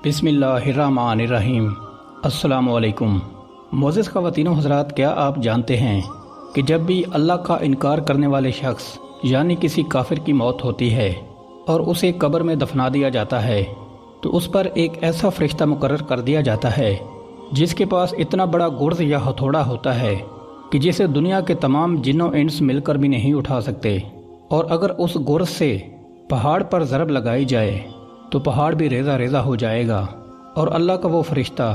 बिस्मिल्लाहिर्रहमानिर्रहीम। अस्सलामु अलैकुम। मोअज़्ज़ज़ ख़वातीन व हज़रात, क्या आप जानते हैं कि जब भी अल्लाह का इनकार करने वाले शख्स यानी किसी काफिर की मौत होती है और उसे कब्र में दफना दिया जाता है तो उस पर एक ऐसा फरिश्ता मुकर्रर कर दिया जाता है जिसके पास इतना बड़ा गुर्ज़ या हथौड़ा होता है कि जिसे दुनिया के तमाम जिन्नों इंस मिलकर भी नहीं उठा सकते। और अगर उस गुर्ज़ से पहाड़ पर ज़रब लगाई जाए तो पहाड़ भी रेज़ा रेज़ा हो जाएगा। और अल्लाह का वो फरिश्ता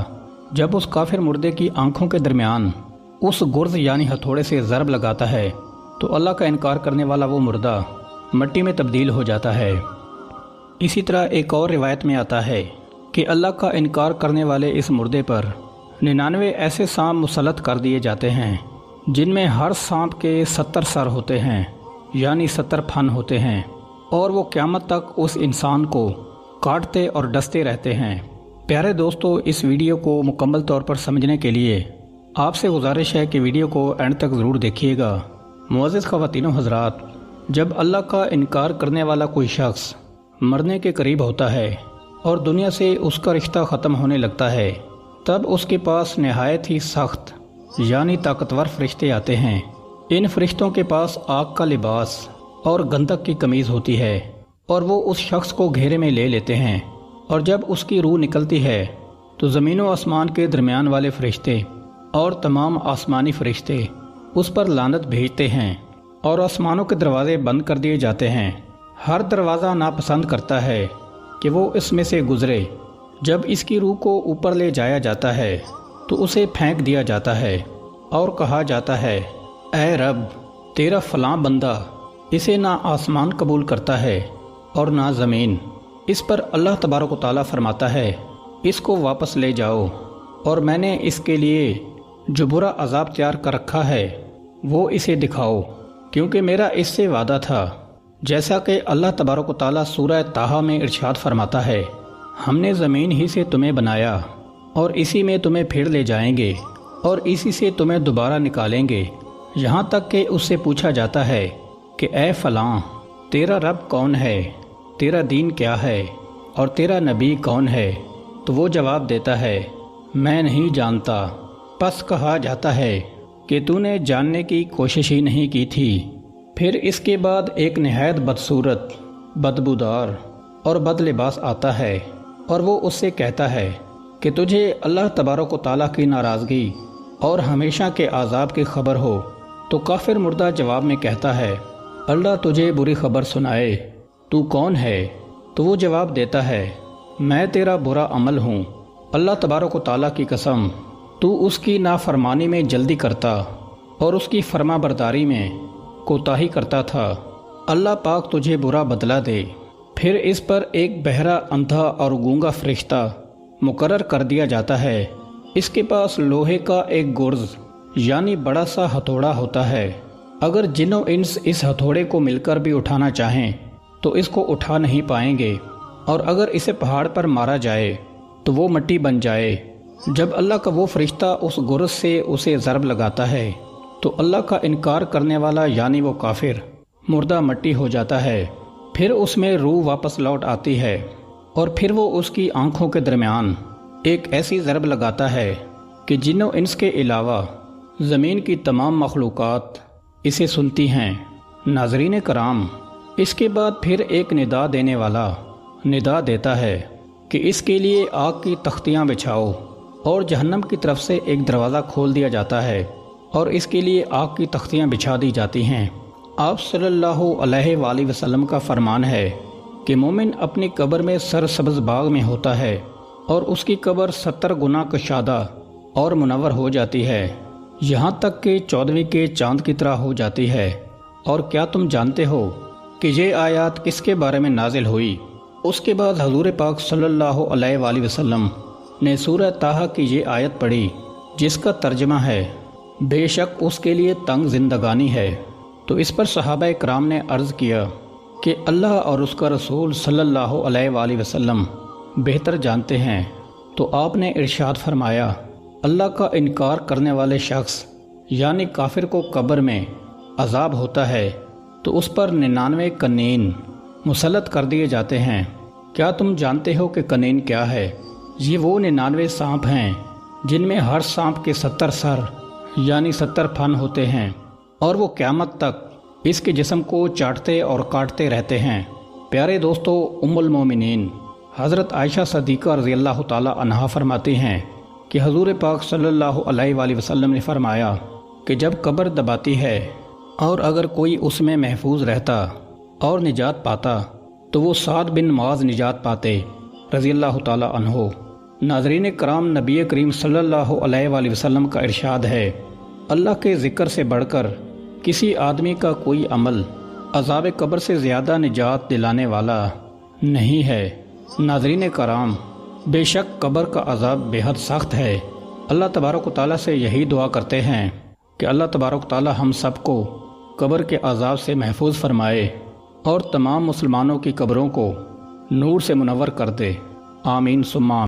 जब उस काफिर मुर्दे की आंखों के दरमियान उस गुर्ज़ यानी हथौड़े से ज़रब लगाता है तो अल्लाह का इनकार करने वाला वो मुर्दा मिट्टी में तब्दील हो जाता है। इसी तरह एक और रिवायत में आता है कि अल्लाह का इनकार करने वाले इस मुर्दे पर 99 ऐसे सांप मुसल्लत कर दिए जाते हैं जिनमें हर सांप के 70 सर होते हैं यानी 70 फन होते हैं, और वो क़यामत तक उस इंसान को काटते और डसते रहते हैं। प्यारे दोस्तों, इस वीडियो को मुकम्मल तौर पर समझने के लिए आपसे गुजारिश है कि वीडियो को एंड तक ज़रूर देखिएगा। मुअज़्ज़ज़ ख़वातीन व हज़रात, जब अल्लाह का इनकार करने वाला कोई शख्स मरने के करीब होता है और दुनिया से उसका रिश्ता ख़त्म होने लगता है, तब उसके पास नहायत ही सख्त यानी ताकतवर फरिश्ते आते हैं। इन फरिश्तों के पास आग का लिबास और गंधक की कमीज़ होती है और वो उस शख्स को घेरे में ले लेते हैं। और जब उसकी रूह निकलती है तो ज़मीन व आसमान के दरमियान वाले फरिश्ते और तमाम आसमानी फरिश्ते उस पर लानत भेजते हैं और आसमानों के दरवाज़े बंद कर दिए जाते हैं। हर दरवाज़ा नापसंद करता है कि वो इसमें से गुज़रे। जब इसकी रूह को ऊपर ले जाया जाता है तो उसे फेंक दिया जाता है और कहा जाता है, ऐ रब, तेरा फ़लाँ बंदा इसे ना आसमान कबूल करता है और ना ज़मीन। इस पर अल्लाह तबारक व तआला फरमाता है, इसको वापस ले जाओ और मैंने इसके लिए जो बुरा अजाब तैयार कर रखा है वो इसे दिखाओ, क्योंकि मेरा इससे वादा था। जैसा कि अल्लाह तबारक व तआला सूरह ताहा में इरशाद फरमाता है, हमने ज़मीन ही से तुम्हें बनाया और इसी में तुम्हें फिर ले जाएंगे और इसी से तुम्हें दोबारा निकालेंगे। यहाँ तक कि उससे पूछा जाता है कि ऐ फ़लाँ, तेरा रब कौन है, तेरा दीन क्या है और तेरा नबी कौन है? तो वो जवाब देता है, मैं नहीं जानता। बस कहा जाता है कि तूने जानने की कोशिश ही नहीं की थी। फिर इसके बाद एक नहायत बदसूरत, बदबूदार और बदलिबास आता है और वो उससे कहता है कि तुझे अल्लाह तबारक व तआला की नाराज़गी और हमेशा के आज़ाब की खबर हो। तो काफिर मुर्दा जवाब में कहता है, अल्लाह तुझे बुरी खबर सुनाए, तू कौन है? तो वो जवाब देता है, मैं तेरा बुरा अमल हूँ। अल्लाह तबारक व तआला की कसम, तू उसकी नाफरमानी में जल्दी करता और उसकी फरमाबरदारी में कोताही करता था। अल्लाह पाक तुझे बुरा बदला दे। फिर इस पर एक बहरा, अंधा और गूंगा फरिश्ता मुकर्रर कर दिया जाता है। इसके पास लोहे का एक गुर्ज़ यानी बड़ा सा हथौड़ा होता है। अगर जिन्नों इंस इस हथौड़े को मिलकर भी उठाना चाहें तो इसको उठा नहीं पाएंगे, और अगर इसे पहाड़ पर मारा जाए तो वो मिट्टी बन जाए। जब अल्लाह का वो फरिश्ता उस गुर्ज़ से उसे ज़रब लगाता है तो अल्लाह का इनकार करने वाला यानी वो काफिर मुर्दा मिट्टी हो जाता है। फिर उसमें रूह वापस लौट आती है और फिर वो उसकी आंखों के दरमियान एक ऐसी ज़रब लगाता है कि जिन्नों इंस के अलावा ज़मीन की तमाम मखलूक़ात इसे सुनती हैं। नाज़रीन कराम, इसके बाद फिर एक निदा देने वाला निदा देता है कि इसके लिए आग की तख्तियाँ बिछाओ, और जहन्नम की तरफ से एक दरवाज़ा खोल दिया जाता है और इसके लिए आग की तख्तियाँ बिछा दी जाती हैं। आप सल्लल्लाहु अलैहि वसल्लम का फरमान है कि मोमिन अपनी कब्र में सरसब्ज़ बाग में होता है और उसकी कब्र 70 गुना कशादा और मुनव्वर हो जाती है, यहाँ तक कि 14वीं के चाँद की तरह हो जाती है। और क्या तुम जानते हो कि ये आयत किसके बारे में नाजिल हुई? उसके बाद हजूर पाक सल्लल्लाहु अलैहि वसल्लम ने सूरह ताहा की ये आयत पढ़ी जिसका तर्जमा है, बेशक उसके लिए तंग जिंदगानी है। तो इस पर सहाबा इकराम ने अर्ज़ किया कि अल्लाह और उसका रसूल सल्लल्लाहु अलैहि वसल्लम बेहतर जानते हैं। तो आपने इरशाद फरमाया, अल्लाह का इनकार करने वाले शख्स यानी काफिर को कब्र में अजाब होता है तो उस पर 99 कनीन मुसल्लत कर दिए जाते हैं। क्या तुम जानते हो कि कनीन क्या है? یہ وہ 99 سانپ ہیں جن میں ہر سانپ کے 70 سر یعنی 70 پھن ہوتے ہیں، اور وہ قیامت تک اس کے جسم کو چاٹتے اور کاٹتے رہتے ہیں۔ پیارے دوستو، ام المومنین حضرت عائشہ صدیقہ رضی اللہ تعالی عنہا فرماتی ہیں کہ حضور پاک صلی اللہ علیہ وآلہ وسلم نے فرمایا کہ جب قبر دباتی ہے اور اگر کوئی اس میں محفوظ رہتا اور نجات پاتا تو وہ سعد بن معاذ نجات پاتے رضی اللہ تعالی عنہ۔ ناظرین کرام، نبی کریم صلی اللہ علیہ وآلہ وسلم کا ارشاد ہے، اللہ کے ذکر سے بڑھ کر کسی آدمی کا کوئی عمل عذاب قبر سے زیادہ نجات دلانے والا نہیں ہے۔ ناظرین کرام، بے شک قبر کا عذاب بے حد سخت ہے۔ اللہ تبارک و تعالیٰ سے یہی دعا کرتے ہیں کہ اللہ تبارک و تعالیٰ ہم سب کو قبر کے عذاب سے محفوظ فرمائے اور تمام مسلمانوں کی قبروں کو نور سے منور کر دے۔ آمین ثم آمین۔